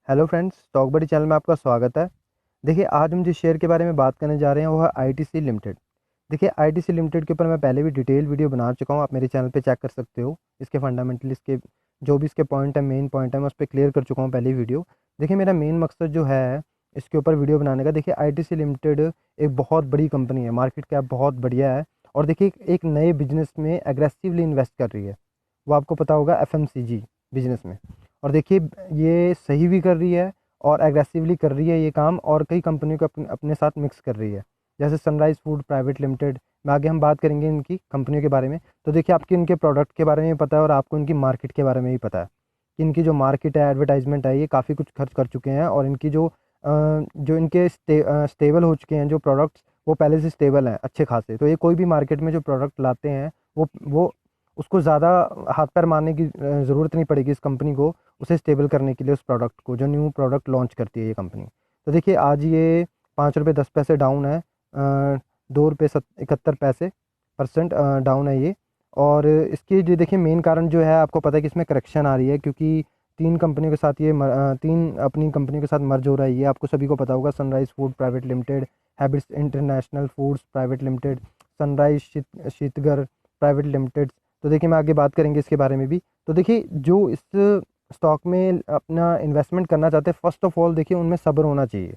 Hello friends, stock बडी channel में आपका स्वागत है। देखिए, आज हम जिस शेयर के बारे में बात करने जा रहे हैं वो है आईटीसी लिमिटेड। देखिए, आईटीसी लिमिटेड के ऊपर मैं पहले भी डिटेल वीडियो बना चुका हूँ, आप मेरे चैनल पे चेक कर सकते हो। इसके फंडामेंटल, इसके जो भी इसके पॉइंट है, मेन पॉइंट है, मैं उस पर क्लियर कर चुका हूँ पहले ही वीडियो। देखिए, मेरा मेन मकसद जो है इसके ऊपर वीडियो बनाने का, देखिए आईटीसी लिमिटेड एक बहुत बड़ी कंपनी है, मार्केट कैप बहुत बढ़िया है और देखिए एक नए बिजनेस में एग्रेसिवली इन्वेस्ट कर रही है। वो आपको पता होगा, एफएमसीजी बिजनेस में। और देखिए, ये सही भी कर रही है और एग्रेसिवली कर रही है ये काम, और कई कंपनियों को अपने साथ मिक्स कर रही है, जैसे सनराइज़ फूड प्राइवेट लिमिटेड में। आगे हम बात करेंगे इनकी कंपनियों के बारे में। तो देखिए, आपकी इनके प्रोडक्ट के बारे में भी पता है और आपको इनकी मार्केट के बारे में भी पता है कि इनकी जो मार्केट है, एडवर्टाइजमेंट है, ये काफ़ी कुछ खर्च कर चुके हैं और इनकी जो इनके स्टेबल हो चुके हैं जो प्रोडक्ट्स, वो पहले से स्टेबल हैं अच्छे खासे। तो ये कोई भी मार्केट में जो प्रोडक्ट लाते हैं वो उसको ज़्यादा हाथ पैर मारने की ज़रूरत नहीं पड़ेगी इस कंपनी को, उसे स्टेबल करने के लिए उस प्रोडक्ट को, जो न्यू प्रोडक्ट लॉन्च करती है ये कंपनी। तो देखिए, आज ये 5 रुपये 10 पैसे डाउन है, 2 रुपये 71 पैसे परसेंट डाउन है ये। और इसकी जो देखिए मेन कारण जो है, आपको पता है कि इसमें करेक्शन आ रही है, क्योंकि तीन कंपनियों के साथ तीन अपनी कंपनियों के साथ मर्ज हो रहा है ये, आपको सभी को पता होगा। Sunrise food private limited, habits international foods private limited, sunrise शीतगर प्राइवेट लिमिटेड। तो देखिए, मैं आगे बात करेंगे इसके बारे में भी। तो देखिए, जो इस स्टॉक में अपना इन्वेस्टमेंट करना चाहते हैं, फ़र्स्ट ऑफ़ ऑल देखिए उनमें सब्र होना चाहिए।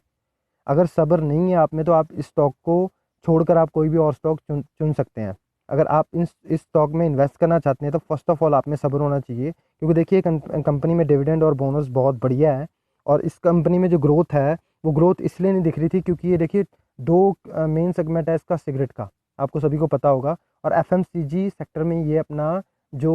अगर सब्र नहीं है आप में, तो आप इस स्टॉक को छोड़कर आप कोई भी और स्टॉक चुन चुन सकते हैं। अगर आप इस स्टॉक में इन्वेस्ट करना चाहते हैं तो फ़र्स्ट ऑफ़ ऑल आप में सब्र होना चाहिए, क्योंकि देखिए कंपनी में डिविडेंड और बोनस बहुत बढ़िया है। और इस कंपनी में जो ग्रोथ है, वो ग्रोथ इसलिए नहीं दिख रही थी क्योंकि ये देखिए 2 मेन सेगमेंट है इसका सिगरेट का, आपको सभी को पता होगा। और एफएमसीजी सेक्टर में ये अपना जो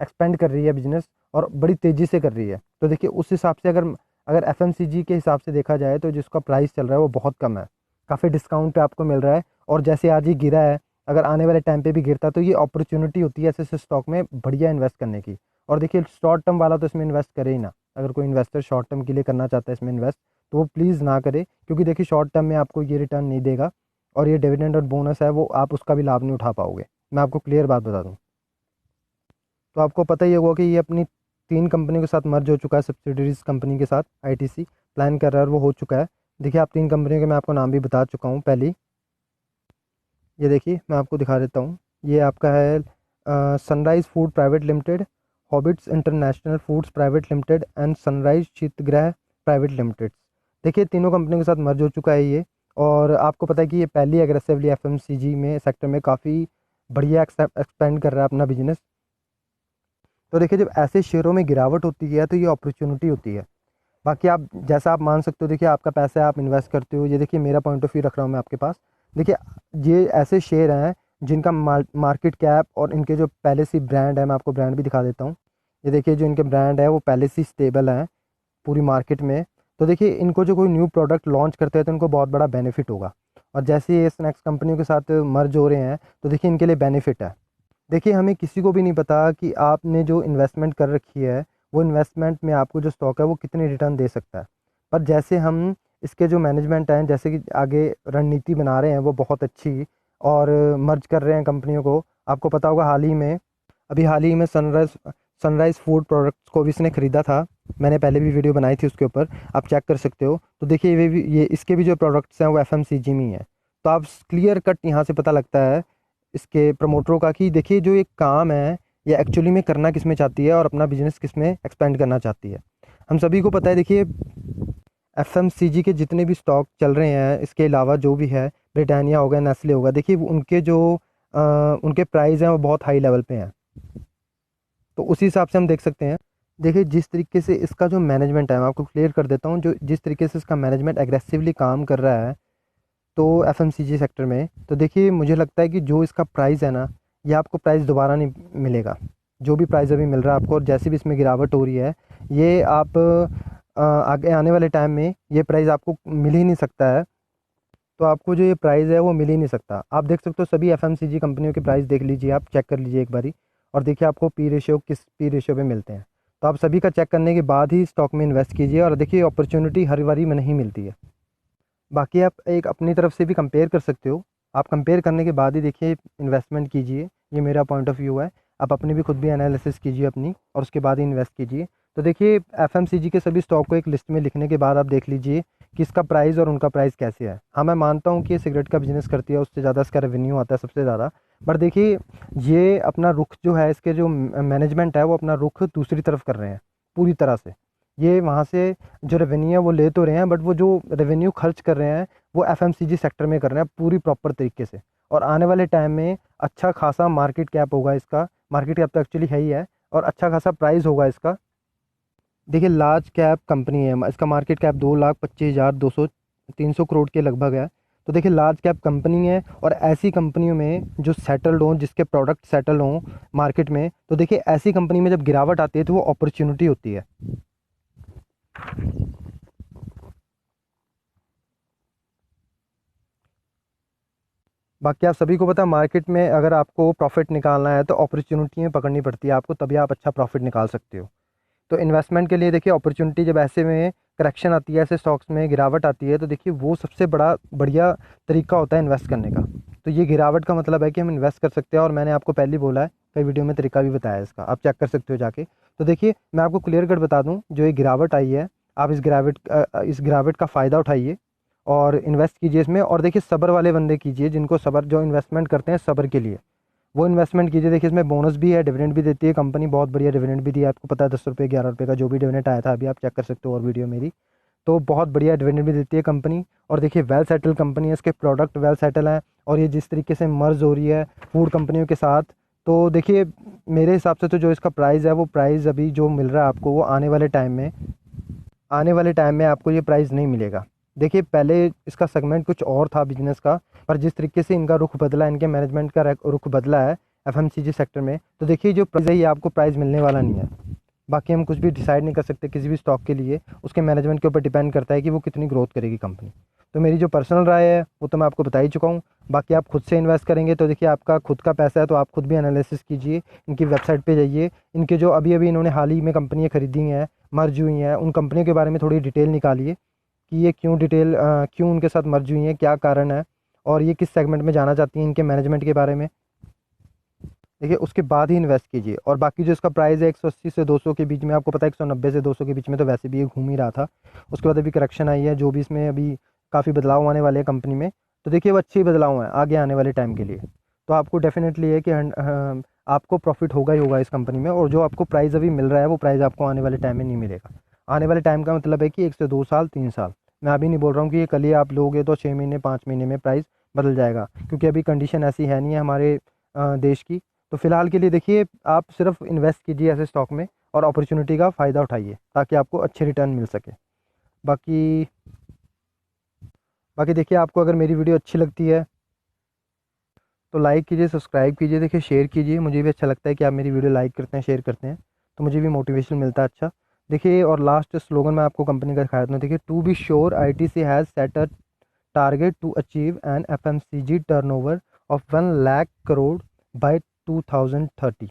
एक्सपेंड कर रही है बिज़नेस, और बड़ी तेज़ी से कर रही है। तो देखिए, उस हिसाब से अगर अगर एफएमसीजी के हिसाब से देखा जाए तो जिसका प्राइस चल रहा है वो बहुत कम है, काफ़ी डिस्काउंट पे आपको मिल रहा है। और जैसे आज ये गिरा है, अगर आने वाले टाइम पे भी गिरता तो ये अपॉर्चुनिटी होती है ऐसे ऐसे स्टॉक में बढ़िया इन्वेस्ट करने की। और देखिए, शॉर्ट टर्म वाला तो इसमें इन्वेस्ट करे ही ना। अगर कोई इन्वेस्टर शॉर्ट टर्म के लिए करना चाहता है इसमें इन्वेस्ट, तो वो प्लीज़ ना करे, क्योंकि देखिए शॉर्ट टर्म में आपको ये रिटर्न नहीं देगा, और ये डिविडेंड और बोनस है वो आप उसका भी लाभ नहीं उठा पाओगे। मैं आपको क्लियर बात बता दूँ, तो आपको पता ही होगा कि ये अपनी 3 कंपनियों के साथ मर्ज हो चुका है, सब्सिडरीज़ कंपनी के साथ आईटीसी प्लान कर रहा है और वो हो चुका है। देखिए, आप 3 कंपनियों के मैं आपको नाम भी बता चुका हूँ पहले। ये देखिए, मैं आपको दिखा देता हूँ। ये आपका है sunrise food private limited, habits international foods private limited and sunrise शीतगृह प्राइवेट लिमिटेड। देखिए, तीनों कंपनियों के साथ मर्ज हो चुका है ये। और आपको पता है कि ये पहली एग्रेसिवली एफएमसीजी में सेक्टर में काफ़ी बढ़िया एक्सपेंड कर रहा है अपना बिजनेस। तो देखिए, जब ऐसे शेयरों में गिरावट होती है तो ये अपॉर्चुनिटी होती है। बाकी आप जैसा आप मान सकते हो, देखिए आपका पैसा है, आप इन्वेस्ट करते हो। ये देखिए, मेरा पॉइंट ऑफ व्यू रख रहा हूँ मैं आपके पास। देखिए, ये ऐसे शेयर हैं जिनका मार्केट कैप और इनके जो पहले से ब्रांड है, मैं आपको ब्रांड भी दिखा देता हूँ। ये देखिए, जो इनके ब्रांड है वो पहले से स्टेबल हैं पूरी मार्केट में। तो देखिए, इनको जो कोई न्यू प्रोडक्ट लॉन्च करते हैं तो इनको बहुत बड़ा बेनिफिट होगा। और जैसे ये स्नैक्स कंपनियों के साथ मर्ज हो रहे हैं, तो देखिए इनके लिए बेनिफिट है। देखिए, हमें किसी को भी नहीं पता कि आपने जो इन्वेस्टमेंट कर रखी है, वो इन्वेस्टमेंट में आपको जो स्टॉक है वो कितनी रिटर्न दे सकता है। पर जैसे हम इसके जो मैनेजमेंट हैं, जैसे कि आगे रणनीति बना रहे हैं वो बहुत अच्छी, और मर्ज कर रहे हैं कंपनियों को। आपको पता होगा, हाल ही में सनराइज़ फूड प्रोडक्ट्स को भी इसने ख़रीदा था। मैंने पहले भी वीडियो बनाई थी उसके ऊपर, आप चेक कर सकते हो। तो देखिए, ये इसके भी जो प्रोडक्ट्स हैं वो एफएमसीजी में ही हैं। तो आप क्लियर कट यहाँ से पता लगता है इसके प्रमोटरों का कि देखिए, जो ये काम है ये एक्चुअली में करना किस में चाहती है और अपना बिजनेस किस में एक्सपेंड करना चाहती है। हम सभी को पता है, देखिए एफएमसीजी के जितने भी स्टॉक चल रहे हैं, इसके अलावा जो भी है, ब्रिटानिया होगा, नेस्ले होगा, देखिए उनके जो उनके प्राइस हैं वो बहुत हाई लेवल पे हैं। तो उसी हिसाब से हम देख सकते हैं। देखिए, जिस तरीके से इसका जो मैनेजमेंट है, मैं आपको क्लियर कर देता हूँ, जो जिस तरीके से इसका मैनेजमेंट एग्रेसिवली काम कर रहा है तो एफएमसीजी सेक्टर में, तो देखिए मुझे लगता है कि जो इसका प्राइस है ना, ये आपको प्राइस दोबारा नहीं मिलेगा। जो भी प्राइस अभी मिल रहा है आपको, और जैसे भी इसमें गिरावट हो रही है, ये आप आगे आने वाले टाइम में ये प्राइस आपको मिल ही नहीं सकता है। तो आपको जो ये प्राइस है वो मिल ही नहीं सकता। आप देख सकते हो, सभी एफएमसीजी कंपनियों के प्राइस देख लीजिए, आप चेक कर लीजिए एक बारी, और देखिए आपको पी रेशियो किस पी रेशियो पे मिलते हैं। तो आप सभी का चेक करने के बाद ही स्टॉक में इन्वेस्ट कीजिए, और देखिए अपॉर्चुनिटी हर बारी में नहीं मिलती है। बाकी आप एक अपनी तरफ से भी कंपेयर कर सकते हो। आप कंपेयर करने के बाद ही देखिए इन्वेस्टमेंट कीजिए, ये मेरा पॉइंट ऑफ व्यू है। आप अपनी भी खुद भी एनालिसिस कीजिए अपनी, और उसके बाद ही इन्वेस्ट कीजिए। तो देखिए एफएमसीजी के सभी स्टॉक को एक लिस्ट में लिखने के बाद आप देख लीजिए कि इसका प्राइस और उनका प्राइस कैसे है। हाँ, मैं मानता हूँ कि ये सिगरेट का बिजनेस करती है, उससे ज़्यादा इसका रेवेन्यू आता है सबसे ज़्यादा। बट देखिए ये अपना रुख जो है, इसके जो मैनेजमेंट है वो अपना रुख दूसरी तरफ कर रहे हैं पूरी तरह से। ये वहाँ से जो रेवेन्यू है वो ले तो रहे हैं, बट वो जो रेवेन्यू खर्च कर रहे हैं वो एफएमसीजी सेक्टर में कर रहे हैं पूरी प्रॉपर तरीके से। और आने वाले टाइम में अच्छा खासा मार्केट कैप होगा इसका, मार्केट कैप तो एक्चुअली है ही है, और अच्छा खासा प्राइस होगा इसका। देखिए लार्ज कैप कंपनी है, इसका मार्केट कैप 2,25,200 300 करोड़ के लगभग है। तो देखिए लार्ज कैप कंपनी है, और ऐसी कंपनियों में जो सेटल्ड हों, जिसके प्रोडक्ट सेटल हों मार्केट में, तो देखिए ऐसी कंपनी में जब गिरावट आती है तो वो अपॉर्चुनिटी होती है। बाकी आप सभी को पता है मार्केट में अगर आपको प्रॉफिट निकालना है तो अपॉर्चुनिटी पकड़नी पड़ती है आपको, तभी आप अच्छा प्रॉफिट निकाल सकते हो। तो इन्वेस्टमेंट के लिए देखिए अपॉर्चुनिटी जब ऐसे में करेक्शन आती है, ऐसे स्टॉक्स में गिरावट आती है, तो देखिए वो सबसे बड़ा बढ़िया तरीका होता है इन्वेस्ट करने का। तो ये गिरावट का मतलब है कि हम इन्वेस्ट कर सकते हैं, और मैंने आपको पहले ही बोला है, कई वीडियो में तरीका भी बताया है इसका, आप चेक कर सकते हो जाके। तो देखिए मैं आपको क्लियर कट बता दूँ, जो ये गिरावट आई है आप इस गिरावट का फ़ायदा उठाइए और इन्वेस्ट कीजिए इसमें। और देखिए सब्र वाले बंदे कीजिए, जिनको सब्र, जो इन्वेस्टमेंट करते हैं सब्र के लिए, वो इन्वेस्टमेंट कीजिए। देखिए इसमें बोनस भी है, डिविडेंड भी देती है कंपनी, बहुत बढ़िया डिविडेंड भी दिया है आपको पता है, 10 रुपये 11 रुपये का जो भी डिविडेंड आया था, अभी आप चेक कर सकते हो और वीडियो मेरी। तो बहुत बढ़िया डिविडेंड भी देती है कंपनी। और देखिए वेल सेटल कंपनी है, इसके प्रोडक्ट वेल सेटल हैं, और ये जिस तरीके से मर्ज हो रही है फूड कंपनियों के साथ, तो देखिए मेरे हिसाब से तो जो इसका प्राइस है, वो प्राइस अभी जो मिल रहा है आपको, वो आने वाले टाइम में आपको ये प्राइस नहीं मिलेगा। देखिए पहले इसका सेगमेंट कुछ और था बिजनेस का, पर जिस तरीके से इनका रुख बदला, इनके मैनेजमेंट का रुख बदला है एफएमसीजी सेक्टर में, तो देखिए जो प्राइस है ये आपको प्राइस मिलने वाला नहीं है। बाकी हम कुछ भी डिसाइड नहीं कर सकते किसी भी स्टॉक के लिए, उसके मैनेजमेंट के ऊपर डिपेंड करता है कि वो कितनी ग्रोथ करेगी कंपनी। तो मेरी जो पर्सनल राय है वो तो मैं आपको बता ही चुका हूँ। बाकी आप खुद से इन्वेस्ट करेंगे तो देखिए आपका खुद का पैसा है, तो आप खुद भी एनालिसिस कीजिए, इनकी वेबसाइट पे जाइए, इनके जो अभी अभी इन्होंने हाल ही में कंपनियाँ खरीदी हैं, मर्ज हुई हैं, उन कंपनियों के बारे में थोड़ी डिटेल निकालिए कि ये क्यों उनके साथ मर्ज हुई हैं, क्या कारण है, और ये किस सेगमेंट में जाना चाहती हैं, इनके मैनेजमेंट के बारे में देखिए, उसके बाद ही इन्वेस्ट कीजिए। और बाकी जो इसका प्राइस है 180 से 200 के बीच में, आपको पता है 190 से 200 के बीच में तो वैसे भी ये घूम ही रहा था। उसके बाद अभी करेक्शन आई है, जो भी इसमें अभी काफ़ी बदलाव आने वाले हैं कंपनी में, तो देखिए वो अच्छे बदलाव हैं आगे आने वाले टाइम के लिए। तो आपको डेफिनेटली है कि आपको प्रॉफिट होगा ही होगा इस कंपनी में, और जो आपको प्राइस अभी मिल रहा है वो प्राइस आपको आने वाले टाइम में नहीं मिलेगा। आने वाले टाइम का मतलब है कि 1 से 2 साल 3 साल, मैं अभी नहीं बोल रहा हूँ कि ये कल ही आप लोगे तो 6 महीने 5 महीने में प्राइस बदल जाएगा, क्योंकि अभी कंडीशन ऐसी है नहीं है हमारे देश की। तो फिलहाल के लिए देखिए आप सिर्फ इन्वेस्ट कीजिए ऐसे स्टॉक में, और अपॉर्चुनिटी का फ़ायदा उठाइए ताकि आपको अच्छे रिटर्न मिल सके। बाकी बाकी देखिए आपको अगर मेरी वीडियो अच्छी लगती है तो लाइक कीजिए, सब्सक्राइब कीजिए, देखिए शेयर कीजिए, मुझे भी अच्छा लगता है कि आप मेरी वीडियो लाइक करते हैं, शेयर करते हैं, तो मुझे भी मोटिवेशन मिलता है अच्छा। देखिए और लास्ट स्लोगन मैं आपको कंपनी का दिखा देता हूँ। देखिए, to be sure ITC has set a target to achieve an FMCG turnover of 1 lakh crore by 2030।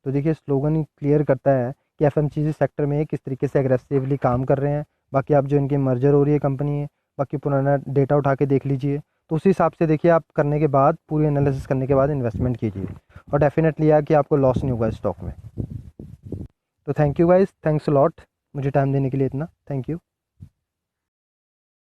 तो देखिए स्लोगन ही क्लियर करता है कि एफएमसीजी सेक्टर में किस तरीके से एग्रेसिवली काम कर रहे हैं। बाकी आप जो इनकी मर्जर हो रही है कंपनी है, बाकी पुराना डेटा उठा के देख लीजिए, तो उसी हिसाब से देखिए आप करने के बाद, पूरी एनालिसिस करने के बाद इन्वेस्टमेंट कीजिए, और डेफिनेटली है कि आपको लॉस नहीं होगा इस स्टॉक में। तो thank you guys, thanks a lot मुझे टाइम देने के लिए इतना, थैंक यू।